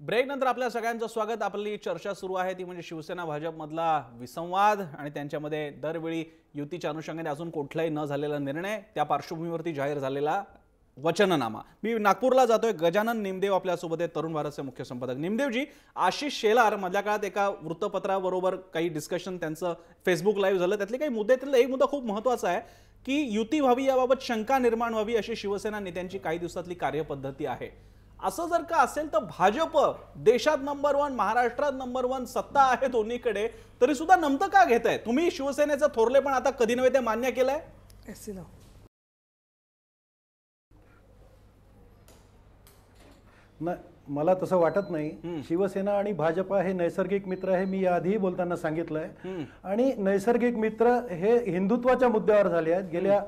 Break नंतर आपल्या सगळ्यांचं स्वागत। आपली चर्चा सुरू आहे ती म्हणजे शिवसेना भाजप मधला विसंवाद आणि त्यांच्यामध्ये दरवेळी युतीच्या अनुषंगाने अजून कुठलाही न झालेला निर्णय, त्या पार्श्वभूमीवरती जाहीर झालेला वचननामा। मी नागपूरला जातोय, गजानन निमदेव आपल्या सोबत आहे, तरुण भारतचे मुख्य संपादक। निमदेवजी, आशिष शेलार मधल्या काळात एका वृत्तपत्राबरोबर काही डिस्कशन त्यांचं फेसबुक लाईव्ह झालं, त्यातले काही मुद्दे, त्यातला एक मुद्दा खूप महत्त्वाचा आहे की युती व्हावी याबाबत शंका निर्माण व्हावी अशी शिवसेना नेत्यांची काही दिवसातली कार्यपद्धती आहे। असं जर का असेल तर भाजप देशात नंबर 1, महाराष्ट्रात नंबर 1 सत्ता आहे दोन्हीकडे, तरी सुद्धा नमतं का घेताय तुम्ही? शिवसेनेचं थोरले पण आता कधी नव्हे ते मान्य केलंय। मला तसं वाटत नाही। शिवसेना आणि भाजपा हे नैसर्गिक मित्र आहे, मी याआधी बोलताना सांगितलंय। आणि नैसर्गिक मित्र हे हिंदुत्वाच्या मुद्द्यावर झाले आहेत। गेल्या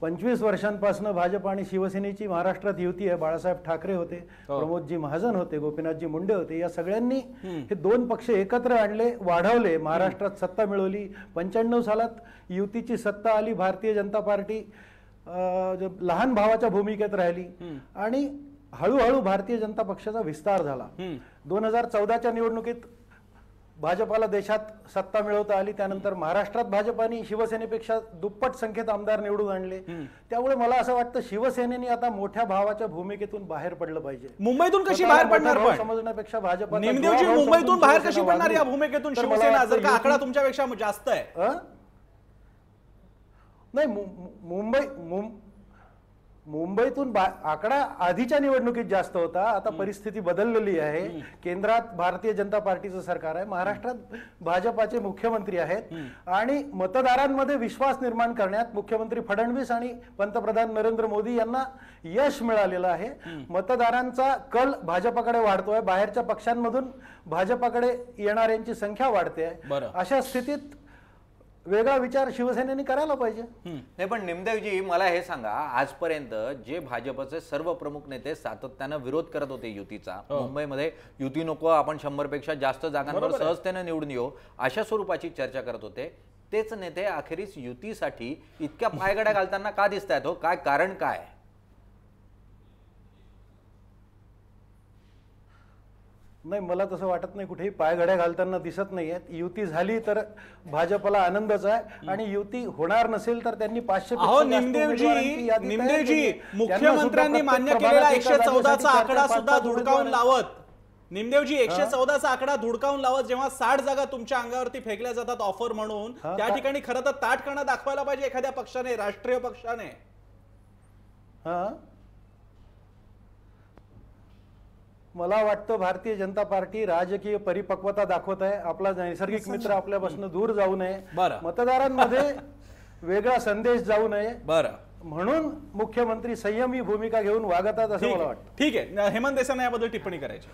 25 वर्षांपासून भाजप आणि शिवसेनेची महाराष्ट्रात युती आहे। बाळासाहेब ठाकरे होते, प्रमोदजी महाजन होते, गोपीनाथजी मुंडे होते, या सगळ्यांनी हे दोन पक्ष एकत्र आणले, वाढवले, महाराष्ट्रात सत्ता मिळवली। 95 सालात युतीची सत्ता आली, भारतीय जनता पार्टी लहान भावाच्या भूमिकेत राहिली आणि हळूहळू भारतीय जनता पक्षाचा विस्तार झाला। 2014च्या निवडणुकीत भाजपाला देशात सत्ता मिळवता आली, त्यानंतर महाराष्ट्रात भाजपाने शिवसेनेपेक्षा दुप्पट संख्येत आमदार निवडून आणले। त्यामुळे मला असं वाटतं शिवसेनेने आता मोठ्या भावाच्या भूमिकेतून बाहेर पडलं पाहिजे। मुंबईतून कशी बाहेर पडणार पण समजण्यापेक्षा भाजप निमदेवजी मुंबईतून बाहेर कशी पडणार या भूमिकेतून शिवसेना, जर का आकडा तुमच्यापेक्षा जास्त आहे? नाही, मुंबईतून आकडा आधीच्या निवडणुकीत जास्त होता, आता परिस्थिती बदललेली आहे। केंद्रात भारतीय जनता पार्टीचं सरकार आहे, महाराष्ट्रात भाजपाचे मुख्यमंत्री आहेत आणि मतदारांमध्ये विश्वास निर्माण करण्यात मुख्यमंत्री फडणवीस आणि पंतप्रधान नरेंद्र मोदी यांना यश मिळालेलं आहे। मतदारांचा कल भाजपाकडे वाढतोय, बाहेरच्या पक्षांमधून भाजपाकडे येणाऱ्यांची संख्या वाढते आहे। अशा स्थितीत वेगळा विचार शिवसेनेने करायला पाहिजे। नाही, पण निमदेवजी मला हे सांगा, आजपर्यंत जे भाजपचे सर्व प्रमुख नेते सातत्याने विरोध करत होते युतीचा, मुंबईमध्ये युती नको, आपण 100 पेक्षा जास्त जागांवर सहजतेने निवडून येऊ अशा स्वरूपाची चर्चा करत होते, तेच नेते अखेरीस युतीसाठी इतक्या पायगड्या घालताना का दिसतायत हो? काय कारण काय? नाही, मला तसं वाटत नाही कुठेही पायघड्या घालताना दिसत नाहीयेत। युती झाली तर भाजपला आनंदच आहे आणि युती होणार नसेल तर त्यांनी 500 निमदेवजी मुख्यमंत्र्यांनी मान्य केलेला 114चा आकडा सुद्धा धुडकावून लावत, निमदेवजी 114चा आकडा धुडकावून लावत जेव्हा 60 जागा तुमच्या अंगावरती फेकल्या जातात ऑफर म्हणून, त्या ठिकाणी खरं तर ताठपणा दाखवायला पाहिजे एखाद्या पक्षाने, राष्ट्रीय पक्षाने। मला वाटतं भारतीय जनता पार्टी राजकीय परिपक्वता दाखवत आहे, आपला नैसर्गिक मित्र आपल्यापासून दूर जाऊ नये, मतदारांमध्ये वेगळा संदेश जाऊ नये, म्हणून मुख्यमंत्री संयमी भूमिका घेऊन वागतात असं मला वाटतं। ठीक आहे, हेमंत देसाई याबद्दल टिप्पणी करायची।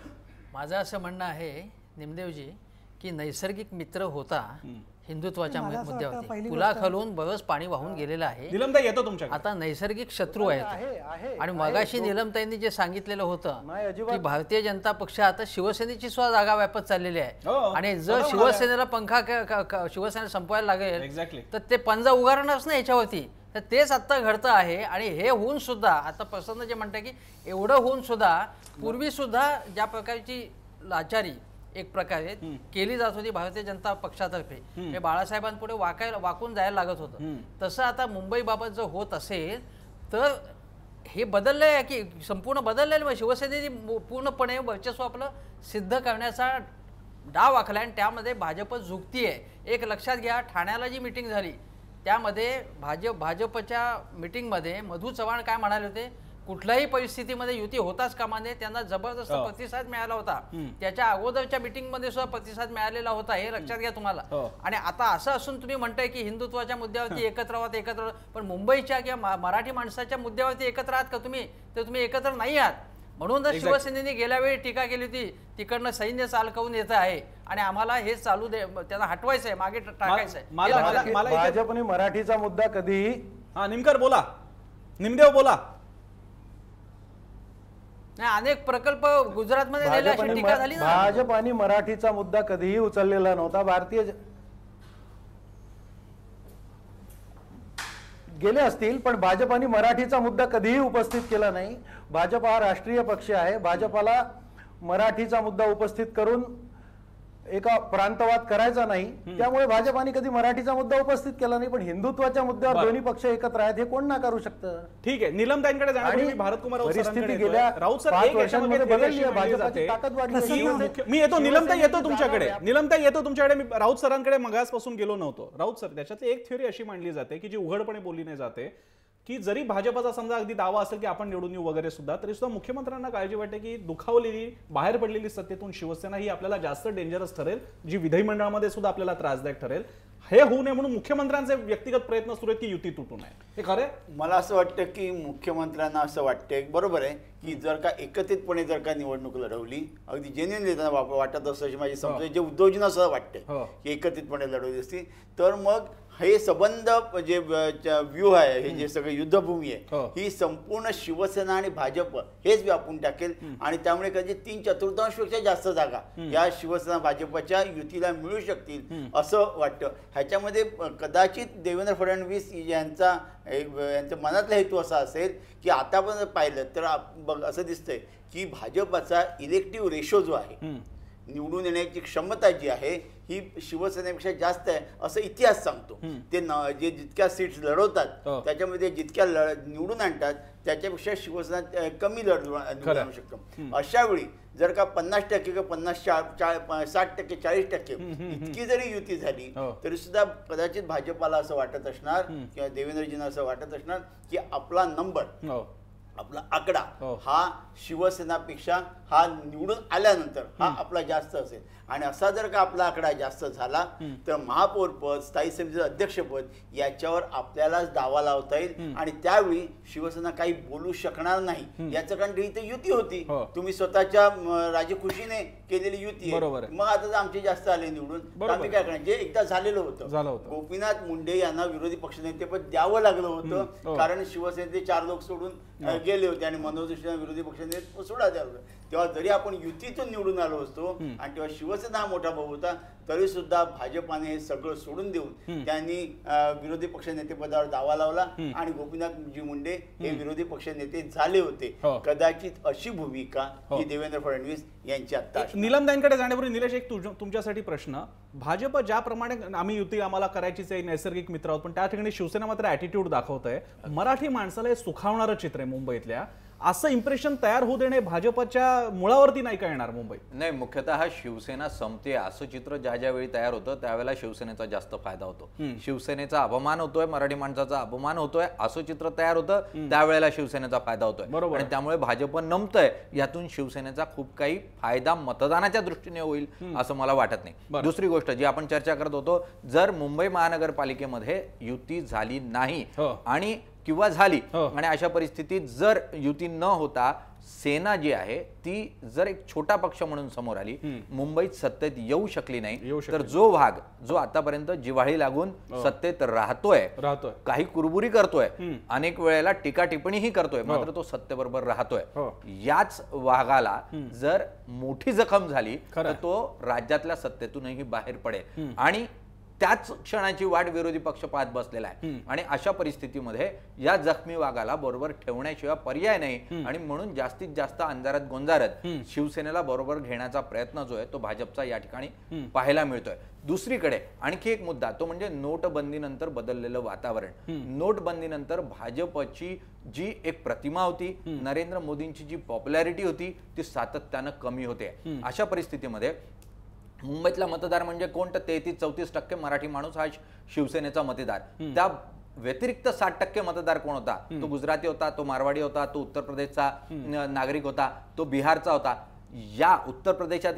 माझं असं म्हणणं आहे निमदेवजी की नैसर्गिक मित्र होता हिंदुत्वाच्या मुद्द्यावरती, पुलाखालून बरंच पाणी वाहून गेलेलं आहे, निलमताई येतो तुमच्याकडे, आता नैसर्गिक शत्रू आहेत। आणि मगाशी निलमताईंनी जे सांगितलेलं होतं की भारतीय जनता पक्ष आता शिवसेनेची सुद्धा जागा व्यापत चाललेली आहे आणि जर शिवसेनेला शिवसेना संपवायला लागेल तर ते पंजा उगारणारच नाही याच्यावरती, तर तेच आता घडतं आहे। आणि हे होऊन सुद्धा आता प्रसन्न जे म्हणतात की एवढं होऊन सुद्धा पूर्वी सुद्धा ज्या प्रकारची लाचारी एक प्रकारे केली जात होती भारतीय जनता पक्षातर्फे, हे बाळासाहेबांपुढे वाकून जायला लागत होतं, तसं आता मुंबई बाबत जर होत असेल तर हे बदललंय की संपूर्ण बदललेलं। शिवसेनेने पूर्णपणे वर्चस्व आपलं सिद्ध करण्याचा डाव आखला आणि त्यामध्ये भाजप झुकतीये। एक लक्षात घ्या, ठाण्याला जी मीटिंग झाली त्यामध्ये भाजपच्या मीटिंगमध्ये मधू चव्हाण काय म्हणाले होते, कुठल्याही परिस्थितीमध्ये युती होताच कामा नये, त्यांना जबरदस्त प्रतिसाद मिळाला होता। त्याच्या अगोदरच्या मीटिंग मध्ये सुद्धा प्रतिसाद मिळालेला होता, हे लक्षात घ्या तुम्हाला। आणि आता असं असून तुम्ही म्हणताय की हिंदुत्वाच्या मुद्द्यावरती एकत्र आहात, एकत्र, पण मुंबईच्या किंवा मराठी माणसाच्या मुद्द्यावरती एकत्र आहात का तुम्ही? तर तुम्ही एकत्र नाही आहात। म्हणून तर शिवसेनेने गेल्या वेळी टीका केली होती, तिकडनं सैन्य चालकवून येत आहे आणि आम्हाला हे चालू दे, त्यांना हटवायचं आहे, मागे टाकायचं आहे। भाजपने मराठीचा मुद्दा कधीही, निमकर बोला, निमदेव बोला, अनेक प्रकल्प गुजरातमध्ये टीका झाली ना। भाजप आणि मराठीचा मुद्दा कधीही उचललेला नव्हता। भारतीय गेले असतील पण भाजप आणि मराठीचा मुद्दा कधीही उपस्थित केला नाही। भाजप हा राष्ट्रीय पक्ष आहे, भाजपाला मराठीचा मुद्दा उपस्थित करून एका प्रांतवाद करायचा नाही, त्यामुळे भाजपाने कधी मराठीचा मुद्दा उपस्थित केला नाही, पण हिंदुत्वाच्या मुद्द्यावर दोन्ही पक्ष एकत्र आहेत हे कोण नाकारू शकतं? ठीक आहे, निलमताईंकडे जाण्यापूर्वी भारत कुमार राऊत परिस्थिती सरांकडे गेल्या येतोय. राऊत सर, 5 एक वर्षांमध्ये याच्यामध्ये बदलली आहे, मांडली भाजपाची जाते ताकद वाढली आहे. मी येतो, निलमताई येतो तुमच्याकडे. निलमताई येतो तुमच्याकडे. मी राऊत सरांकडे मगासपासून गेलो नव्हतो. राऊत सर, त्याच्यातली एक थिअरी अशी मांडली जाते की जी उघडपणे बोलली नाही जाते, की जरी भाजपचा समजा अगदी दावा असेल की आपण निवडून येऊ वगैरे सुद्धा, तरी सुद्धा मुख्यमंत्र्यांना काळजी वाटते की दुखावलेली बाहेर पडलेली सत्तेतून शिवसेना ही आपल्याला जास्त डेंजरस ठरेल, जी विधिमंडळामध्ये सुद्धा आपल्याला त्रासदायक ठरेल. हे होऊ नये म्हणून मुख्यमंत्र्यांचे व्यक्तिगत प्रयत्न सुरू आहेत की युती तुटू नये. हे खरं? मला असं वाटतं की मुख्यमंत्र्यांना असं वाटतंय, बरोबर आहे, की जर का एकत्रितपणे जर का निवडणूक लढवली, अगदी जेन्युइनली वाटत असं अशी माझी समज, जे उद्धवजींना असं वाटतंय की एकत्रितपणे लढवली असती, तर मग हे संबंध जे व्यूह आहे, हे जे सगळे युद्धभूमी आहे, ही संपूर्ण शिवसेना आणि भाजप हेच व्यापून टाकेल आणि त्यामुळे कधी 3/4 पेक्षा जास्त जागा या शिवसेना भाजपच्या युतीला मिळू शकतील असं वाटतं. ह्याच्यामध्ये कदाचित देवेंद्र फडणवीस यांच्या मनातला हेतू असा असेल की आतापर्यंत पाहिलं तर असं दिसतंय की भाजपचा इलेक्टिव्ह रेशो जो आहे, निवडून येण्याची क्षमता जी आहे ही शिवसेनेपेक्षा जास्त आहे असं इतिहास सांगतो. ते जे जितक्या सीट्स लढवतात त्याच्यामध्ये जितक्या निवडून आणतात त्याच्यापेक्षा शिवसेना कमी निवडून आणू शकतो. अशा वेळी जर का 50% किंवा 60%, 40% इतकी जरी युती झाली तरी सुद्धा कदाचित भाजपाला असं वाटत असणार किंवा देवेंद्रजींना असं वाटत असणार की आपला नंबर, आपला आकडा हा शिवसेनापेक्षा हा निवडून आल्यानंतर हा आपला जास्त असेल. आणि असा जर का आपला आकडा जास्त झाला तर महापौर पद, स्थायी समितीचं अध्यक्षपद याच्यावर आपल्यालाच दावा लावता येईल आणि त्यावेळी शिवसेना काही बोलू शकणार नाही. याचं कारण इथे युती होती, तुम्ही स्वतःच्या राजखुशीने केलेली युती आहे. मग आता जर आमचे जास्त आले निवडून, आम्ही काय करणार? जे एकदा झालेलं होतं, गोपीनाथ मुंडे यांना विरोधी पक्षनेतेपद द्यावं लागलं होतं कारण शिवसेनेचे 4 लोक सोडून गेले होते आणि मनोज जोशी विरोधी पक्षनेते सोडा द्यावं. तेव्हा जरी आपण युतीतून निवडून आलो असतो आणि तेव्हा शिवसेना हा मोठा भाऊ होता, तरी सुद्धा भाजपाने हे सगळं सोडून देऊन त्यांनी विरोधी पक्षनेतेपदावर दावा लावला आणि गोपीनाथजी मुंडे हे विरोधी पक्षनेते झाले होते. कदाचित अशी भूमिका ही देवेंद्र फडणवीस यांची आता. निलमताईंकडे जाण्यापूर्वी निलेश, एक तुमच्यासाठी प्रश्न. भाजप ज्याप्रमाणे आम्ही युती आम्हाला करायचीच आहे, नैसर्गिक मित्र आहोत, पण त्या ठिकाणी शिवसेना मात्र ऍटिट्यूड दाखवत आहे. मराठी माणसाला हे सुखावणारं चित्र आहे मुंबईतल्या, असं इम्प्रेशन तयार होऊ देणे भाजपच्या मुळावरती नाही का येणार मुंबईत? नाही, मुख्यतः शिवसेना संपते असं चित्र ज्या वेळी तयार होतं त्यावेळेला शिवसेनेचा जास्त फायदा होतो. शिवसेनेचा अपमान होतोय, मराठी माणसाचा अपमान होतोय असं चित्र तयार होतं त्यावेळेला शिवसेनेचा फायदा होतोय आणि त्यामुळे भाजप नमतंय. यातून शिवसेनेचा खूप काही फायदा मतदानाच्या दृष्टीने होईल असं मला वाटत नाही. दुसरी गोष्ट जी आपण चर्चा करत होतो, जर मुंबई महानगरपालिकेमध्ये युती झाली नाही आणि किंवा झाली आणि अशा परिस्थितीत जर युती न होता सेना जी आहे ती जर एक छोटा पक्ष म्हणून समोर आली, मुंबईत सत्तेत येऊ शकली नाही, तर जो भाग जो आतापर्यंत जिव्हाळी लागून सत्तेत राहतोय, काही कुरबुरी करतोय, अनेक वेळेला टीका टिप्पणीही करतोय, मात्र तो सत्तेबरोबर राहतोय, याच वाघाला जर मोठी जखम झाली तर तो राज्यातल्या सत्तेतूनही बाहेर पडेल आणि त्याच क्षणाची वाट विरोधी पक्ष पाहत बसलेला आहे. आणि अशा परिस्थितीमध्ये या जखमी वाघाला बरोबर ठेवण्याशिवाय पर्याय नाही आणि म्हणून जास्तीत जास्त अंधारात गोंजारत शिवसेनेला बरोबर घेण्याचा प्रयत्न जो आहे तो भाजपचा या ठिकाणी पाहायला मिळतोय. दुसरीकडे आणखी एक मुद्दा, तो म्हणजे नोटबंदीनंतर बदललेलं वातावरण. नोटबंदीनंतर भाजपची जी एक प्रतिमा होती, नरेंद्र मोदींची जी पॉप्युलॅरिटी होती ती सातत्यानं कमी होते. अशा परिस्थितीमध्ये मुंबईतला मतदार म्हणजे कोण? तर 33-34% मराठी माणूस हा शिवसेनेचा मतदार. त्या व्यतिरिक्त 60% मतदार कोण होता? तो गुजराती होता, तो मारवाडी होता, तो उत्तर प्रदेशचा नागरिक होता, तो बिहारचा होता. या उत्तर प्रदेशात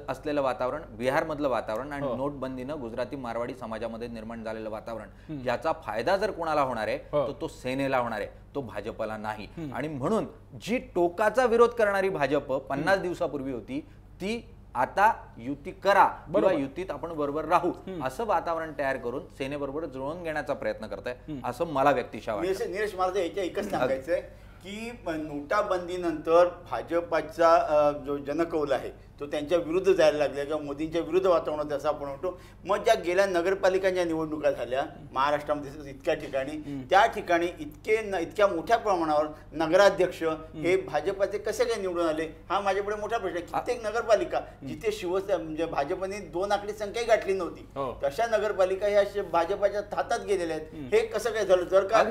असलेलं वातावरण, बिहारमधलं वातावरण आणि नोटबंदीनं गुजराती मारवाडी समाजामध्ये निर्माण झालेलं वातावरण, याचा फायदा जर कोणाला होणार आहे तर तो सेनेला होणार आहे, तो भाजपला नाही. आणि म्हणून जी टोकाचा विरोध करणारी भाजप 50 दिवसापूर्वी होती ती आता युती करा किंवा युतीत आपण बरोबर राहू असं वातावरण तयार करून सेनेबरोबर जुळवून घेण्याचा प्रयत्न करताय असं मला व्यक्तिशः वाटतं. निलेश, मला याच्या एकच सांगायचंय की नोटाबंदीनंतर भाजपाचा जो जनकौल आहे तो त्यांच्या विरुद्ध जायला लागला किंवा मोदींच्या विरुद्ध वातावरणात असं आपण म्हणतो. मग ज्या गेल्या नगरपालिकांच्या निवडणुका झाल्या महाराष्ट्रामध्ये इतक्या ठिकाणी, त्या ठिकाणी इतक्या मोठ्या प्रमाणावर नगराध्यक्ष हे भाजपाचे कसे काय निवडून आले हा माझ्यापुढे मोठा प्रश्न आहे. कित्येक नगरपालिका जिथे शिवसेना म्हणजे भाजपने 2 आकडी संख्याही गाठली नव्हती तशा नगरपालिका ह्या भाजपाच्या हातात गेलेल्या आहेत. हे कसं काय झालं? जर का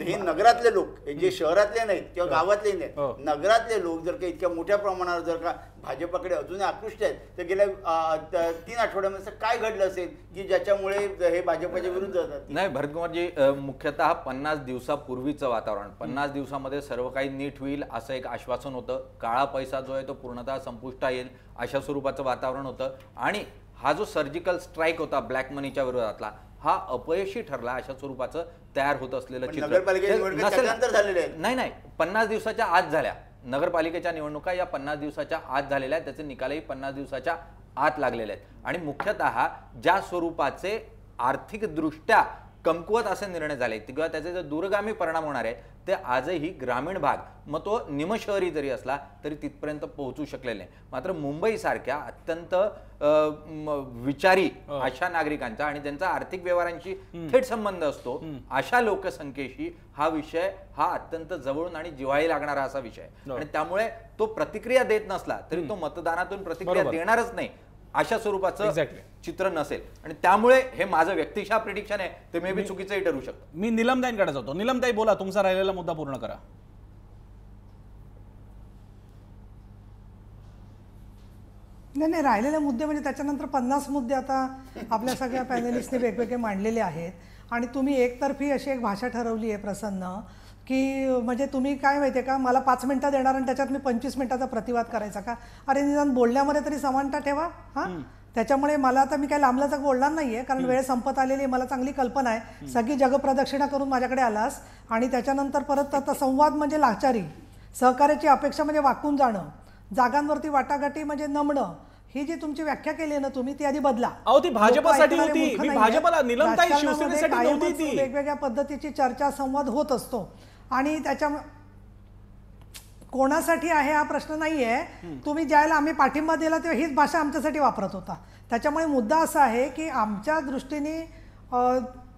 हे नगरातले लोक जे शहरातले नाहीत किंवा गावातले नाहीत, नगरातले लोक जर का इतक्या मोठ्या प्रमाणावर जर का भाजपाकडे अजूनही आकृष्ट आहेत तर गेल्या 3 आठवड्यामध्ये काय घडलं असेल की ज्याच्यामुळे हे भाजपाच्या विरुद्ध जातात? नाही भरतकुमारजी, मुख्यतः 50 दिवसापूर्वीचं वातावरण, 50 दिवसामध्ये सर्व काही नीट होईल असं एक आश्वासन होतं. काळा पैसा जो आहे तो पूर्णतः संपुष्टात येईल अशा स्वरूपाचं वातावरण होतं. आणि हा जो सर्जिकल स्ट्राईक होता ब्लॅक मनीच्या विरोधातला हा अपयशी ठरला अशा स्वरूपाचं तयार होत असलेलं चित्र नाही 50 दिवसाच्या आत झाल्या. नगरपालिकेच्या निवडणुका या 50 दिवसाच्या आत झालेल्या आहेत. त्याचे निकालही 50 दिवसाच्या आत लागलेले आहेत. आणि मुख्यतः ज्या स्वरूपाचे आर्थिकदृष्ट्या कमकुवत असे निर्णय झाले किंवा त्याचे जे दूरगामी परिणाम होणार आहेत ते आजही ग्रामीण भाग, मग तो निमशहरी जरी असला तरी तिथपर्यंत पोहोचू शकलेले नाही. मात्र मुंबई सारख्या अत्यंत विचारी अशा नागरिकांचा आणि त्यांचा आर्थिक व्यवहारांशी थेट संबंध असतो अशा लोकसंख्येशी हा विषय हा अत्यंत जवळून आणि जिव्हाळी लागणारा असा विषय. आणि त्यामुळे तो प्रतिक्रिया देत नसला तरी तो मतदानातून प्रतिक्रिया देणारच नाही अशा स्वरूपाचं चित्र नसेल. आणि त्यामुळे हे माझं व्यक्तिशः प्रिडिक्शन आहे, ते मे बी चुकीचंही ठरू शकतं. मी निलमताईंकडे जातो. निलमताई बोला, तुमचा राहिलेला मुद्दा पूर्ण करा. नाही राहिलेले मुद्दे म्हणजे त्याच्यानंतर 50 मुद्दे आता आपल्या सगळ्या पॅनलिस्टने वेगवेगळे मांडलेले आहेत. आणि तुम्ही एकतर्फी अशी एक भाषा ठरवली आहे प्रसन्न की म्हणजे तुम्ही काय माहिती आहे का, मला 5 मिनिटं देणार आणि त्याच्यात मी 25 मिनिटाचा प्रतिवाद करायचा का? अरे निदान बोलण्यामध्ये तरी समानता ठेवा. हां, त्याच्यामुळे मला आता मी काही लांबलचक बोलणार नाही आहे कारण वेळ संपत आलेली आहे. मला चांगली कल्पना आहे, सगळी जगप्रदक्षिणा करून माझ्याकडे आलास आणि त्याच्यानंतर परत आता संवाद म्हणजे लाचारी, सहकार्याची अपेक्षा म्हणजे वाकून जाणं, जागांवरती वाटाघाटी म्हणजे नमणं, ही जी तुमची व्याख्या केली आहे ना तुम्ही ती आधी बदला. अहो ती भाजपासाठी होती, मी भाजपला निलमताई शिवसेनेसाठी नव्हती ती. वेगवेगळ्या पद्धतीची चर्चा संवाद होत असतो आणि त्याच्या कोणासाठी आहे हा प्रश्न नाही आहे. तुम्ही ज्यावेळेला आम्ही पाठिंबा दिला तेव्हा हीच भाषा आमच्यासाठी वापरत होता. त्याच्यामुळे मुद्दा असा आहे की आमच्या दृष्टीने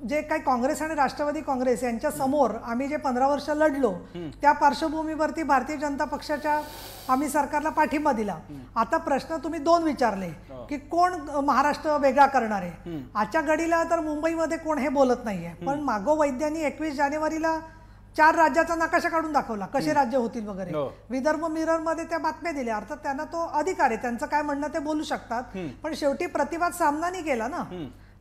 जे काही काँग्रेस आणि राष्ट्रवादी काँग्रेस यांच्या समोर आम्ही जे 15 वर्ष लढलो त्या पार्श्वभूमीवरती भारतीय जनता पक्षाच्या आम्ही सरकारला पाठिंबा दिला. आता प्रश्न तुम्ही 2 विचारले की कोण महाराष्ट्र वेगळा करणार आहे. आजच्या घडीला तर मुंबईमध्ये कोण हे बोलत नाहीये, पण मागो वैद्यांनी 21 जानेवारीला 4 राज्याचा नकाशा काढून दाखवला कसे राज्य होतील वगैरे. विदर्भ मिरर मध्ये त्या बातम्या दिल्या. अर्थात त्यांना तो अधिकार आहे, त्यांचं काय म्हणणं ते बोलू शकतात. पण शेवटी प्रतिवाद सामना नाही केला ना,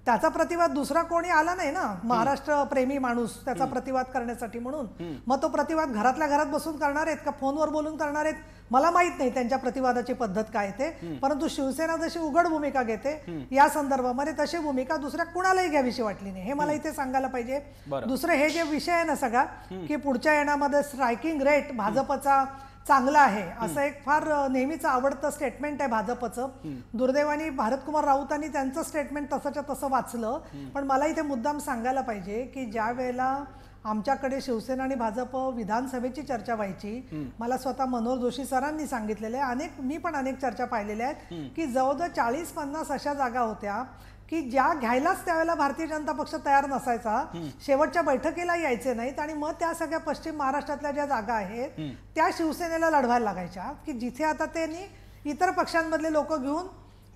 त्याचा प्रतिवाद दुसरा कोणी आला नाही ना, महाराष्ट्र प्रेमी माणूस त्याचा प्रतिवाद करण्यासाठी. म्हणून मग तो प्रतिवाद घरातल्या घरात बसून करणार आहेत का फोनवर बोलून करणार आहेत मला माहित नाही त्यांच्या प्रतिवादाची पद्धत काय ते. परंतु शिवसेना जशी उघड भूमिका घेते या संदर्भामध्ये तशी भूमिका दुसऱ्या कुणालाही घ्यावीशी वाटली नाही, हे मला इथे सांगायला पाहिजे. दुसरे हे जे विषय आहे ना सगळा की पुढच्या येण्यामध्ये स्ट्रायकिंग रेट भाजपचा चांगला आहे असं एक फार नेहमीचं आवडतं स्टेटमेंट आहे भाजपचं. दुर्दैवाने भारतकुमार राऊतांनी त्यांचं स्टेटमेंट तसंच्या तसं वाचलं. पण मला इथे मुद्दाम सांगायला पाहिजे की ज्या वेळेला आमच्याकडे शिवसेना आणि भाजप विधानसभेची चर्चा व्हायची, मला स्वतः मनोहर जोशी सरांनी सांगितलेलं आहे, मी पण अनेक चर्चा पाहिलेल्या आहेत की जवळजवळ 40-50 अशा जागा होत्या की ज्या घ्यायलाच त्यावेळेला भारतीय जनता पक्ष तयार नसायचा, शेवटच्या बैठकीला यायचे नाहीत आणि मग त्या सगळ्या पश्चिम महाराष्ट्रातल्या ज्या जागा आहेत त्या शिवसेनेला लढवायला लागायच्या की जिथे आता त्यांनी इतर पक्षांमधले लोक घेऊन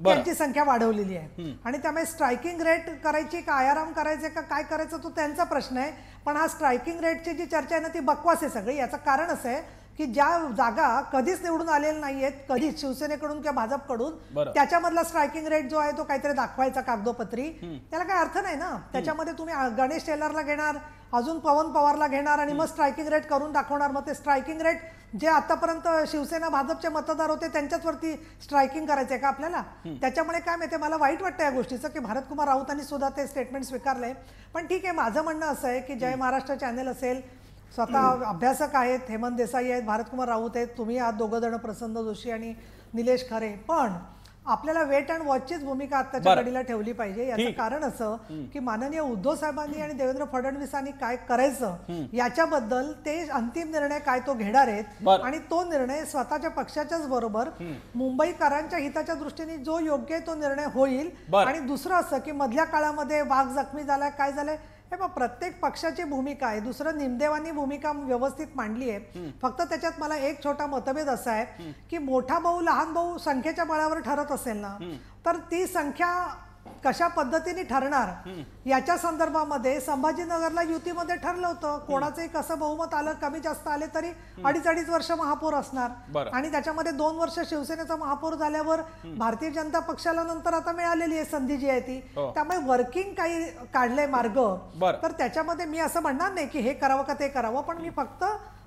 त्यांची संख्या वाढवलेली आहे. आणि त्यामुळे स्ट्रायकिंग रेट करायची का आयाराम करायचे का काय करायचं तो त्यांचा प्रश्न आहे. पण हा स्ट्रायकिंग रेटची जी चर्चा आहे ना ती बकवास आहे सगळी. याचं कारण असं आहे की ज्या जागा कधीच निवडून आलेल्या नाहीयेत कधीच शिवसेनेकडून किंवा भाजपकडून, त्याच्यामधला स्ट्रायकिंग रेट जो आहे तो काहीतरी दाखवायचा कागदोपत्री, त्याला काय अर्थ नाही ना. त्याच्यामध्ये तुम्ही गणेश टेलरला घेणार, अजून पवन पवारला घेणार आणि मग स्ट्रायकिंग रेट करून दाखवणार. मग ते स्ट्रायकिंग रेट जे आतापर्यंत शिवसेना भाजपचे मतदार होते त्यांच्याच वरती स्ट्रायकिंग करायचंय का आपल्याला. त्याच्यामुळे काय माहिती मला वाईट वाटतं या गोष्टीचं की भारतकुमार राऊतांनी सुद्धा ते स्टेटमेंट स्वीकारलंय. पण ठीक आहे, माझं म्हणणं असं आहे की जय महाराष्ट्र चॅनल असेल, स्वतः अभ्यासक आहेत, हेमंत देसाई आहेत, भारतकुमार राऊत आहेत, तुम्ही आहात दोघं जण, प्रसन्न जोशी आणि निलेश खरे, पण आपल्याला वेट अँड वॉचचीच भूमिका आत्ताच्या घडीला ठेवली पाहिजे. याचं कारण असं की माननीय उद्धव साहेबांनी आणि देवेंद्र फडणवीसांनी काय करायचं याच्याबद्दल ते अंतिम निर्णय काय तो घेणार आहेत आणि तो निर्णय स्वतःच्या पक्षाच्याच बरोबर मुंबईकरांच्या हिताच्या दृष्टीने जो योग्य आहे तो निर्णय होईल. आणि दुसरं असं की मधल्या काळामध्ये वाघ जखमी झालाय काय झालंय हे बघ, प्रत्येक पक्षाची भूमिका आहे. दुसरं निमदेवांनी भूमिका व्यवस्थित मांडली आहे. फक्त त्याच्यात मला एक छोटा मतभेद असा आहे की मोठा भाऊ लहान भाऊ संख्येच्या बळावर ठरत असेल ना तर ती संख्या कशा पद्धतीने ठरणार याच्या संदर्भामध्ये संभाजीनगरला युतीमध्ये ठरलं होतं. कोणाचंही कसं बहुमत आलं कमी जास्त आले तरी 2.5 वर्ष महापौर असणार आणि त्याच्यामध्ये 2 वर्ष शिवसेनेचा महापौर झाल्यावर भारतीय जनता पक्षाला नंतर आता मिळालेली आहे संधी जी आहे ती. त्यामुळे वर्किंग काही काढले मार्ग तर त्याच्यामध्ये मी असं म्हणणार नाही की हे करावं का ते करावं, पण मी फक्त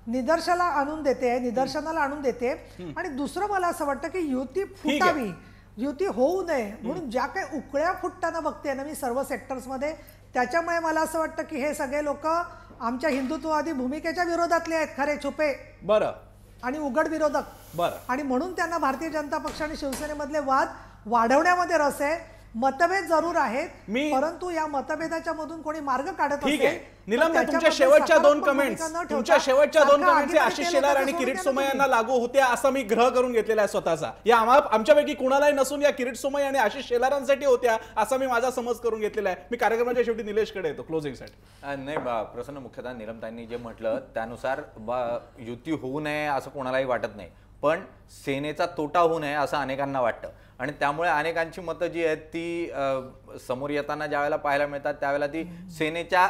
निदर्शनाला आणून देते. आणि दुसरं मला असं वाटतं की युती फुटावी, युती होऊ नये म्हणून ज्या काही उकळ्या फुटताना बघते ना मी सर्व सेक्टर्समध्ये, त्याच्यामुळे मला असं वाटतं की हे सगळे लोक आमच्या हिंदुत्ववादी भूमिकेच्या विरोधातले आहेत, खरे छुपे आणि उघड विरोधक. आणि म्हणून त्यांना भारतीय जनता पक्ष आणि शिवसेनेमधले वाद वाढवण्यामध्ये रस आहे. मतभेद जरूर आहेत परंतु या मतभेदाच्या मधून कोणी मार्ग काढत असेल. निलमताई, तुमच्या शेवटच्या दोन कमेंट्स आशिष शेलार आणि किरीट सोमय्या यांना लागू होत्या असं मी ग्रह करून घेतलेला आहे स्वतःचा. या आमच्यापैकी कुणालाही नसून या किरीट सोमय्या आणि आशिष शेलारांसाठी होत्या असा मी माझा समज करून घेतलेला आहे. मी कार्यक्रमाच्या शेवटी निलेशकडे येतो क्लोजिंगसाठी. नाही प्रसन्न मुख्यतः निलमताईंनी जे म्हटलं त्यानुसार युती होऊ नये असं कोणालाही वाटत नाही, पण सेनेचा तोटा होऊ नये असं अनेकांना वाटतं. आणि त्यामुळे अनेकांची मतं जी आहेत ती समोर येताना ज्या वेळेला पाहायला मिळतात त्यावेळेला ती सेनेच्या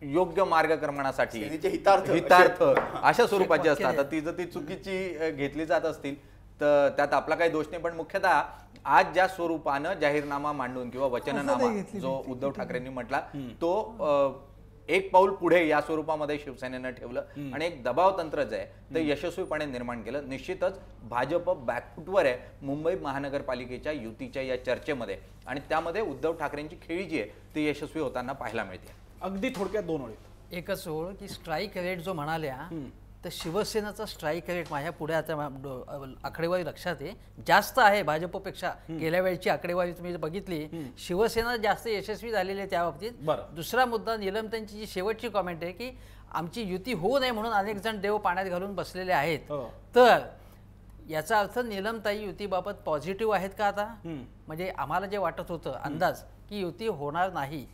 योग्य मार्गक्रमणासाठी हितार्थ अशा स्वरूपाची असतात. ती जर ती चुकीची घेतली जात असतील तर त्यात आपला काही दोष नाही. पण मुख्यतः आज ज्या स्वरूपानं जाहीरनामा मांडून किंवा वचननामा जो उद्धव ठाकरेंनी म्हटला तो एक पाऊल पुढे या स्वरूपामध्ये शिवसेनेनं ठेवलं आणि एक दबाव तंत्र जे आहे ते यशस्वीपणे निर्माण केलं. निश्चितच भाजप बॅकफुटवर आहे मुंबई महानगरपालिकेच्या युतीच्या या चर्चेमध्ये आणि त्यामध्ये उद्धव ठाकरेंची खेळी जी आहे ती यशस्वी होताना पाहायला मिळते. अगदी थोडक्यात 2 ओळीत एकच ओळ की स्ट्राईक रेट जो म्हणाल्या तर शिवसेनेचा स्ट्राईक रेट माझ्या पुढे आता आकडेवारी लक्षात आहे जास्त आहे भाजपपेक्षा. गेल्या वेळची आकडेवारी तुम्ही बघितली शिवसेना जास्त यशस्वी झालेली आहे त्या बाबतीत. दुसरा मुद्दा निलमताईंची जी शेवटची कॉमेंट आहे की आमची युती होऊ नये म्हणून अनेक जण देव पाण्यात घालून बसलेले आहेत. तर याचा अर्थ निलमताई युतीबाबत पॉझिटिव्ह आहेत का आता? म्हणजे आम्हाला जे वाटत होतं अंदाज की युती होणार नाही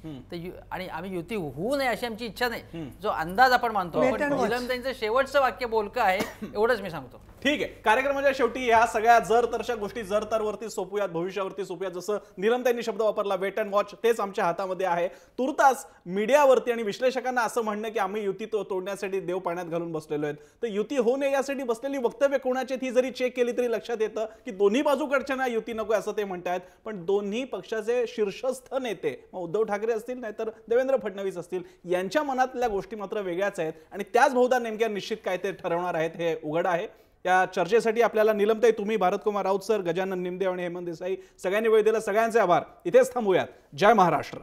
आणि आम्ही युती होऊ नये अशी आमची इच्छा नाही, जो अंदाज आपण मानतो. निलमताईंचं शेवटचं वाक्य बोलकं आहे एवढंच मी सांगतो. ठीक आहे, कार्यक्रमाच्या शेवटी या सगळ्या जर तरच्या गोष्टी जर तरवरती सोपूयात, भविष्यावरती सोपूयात. जसं निलमताईंनी शब्द वापरला वेट अँड वॉच, तेच आमच्या हातामध्ये आहे. तुर्तास मीडियावरती आणि विश्लेषकांना असं म्हणणं की आम्ही युती तोडण्यासाठी देव पाण्यात घालून बसलेलो आहेत. तर युती होऊ नये यासाठी बसलेली वक्तव्य कोणाची ही जरी चेक केली तरी लक्षात येतं की दोन्ही बाजूकडच्यांना युती नको असं ते म्हणतात. पण दोन्ही पक्षाचे शीर्षस्थ नेते उद्धव ठाकरे असतील नाहीतर देवेंद्र फडणवीस असतील यांच्या मनातल्या गोष्टी मात्र वेगळ्याच आहेत आणि त्याच बहुधा नेमक्या निश्चित काय ते ठरवणार आहेत हे उघड आहे. या चर्चेसाठी आपल्याला निलमताई, तुम्ही, भारतकुमार राऊत सर, गजानन निमदेव आणि हेमंत देसाई सगळ्यांनी वेळ दिला. सगळ्यांचे आभार. इथेच थांबूयात. जय महाराष्ट्र.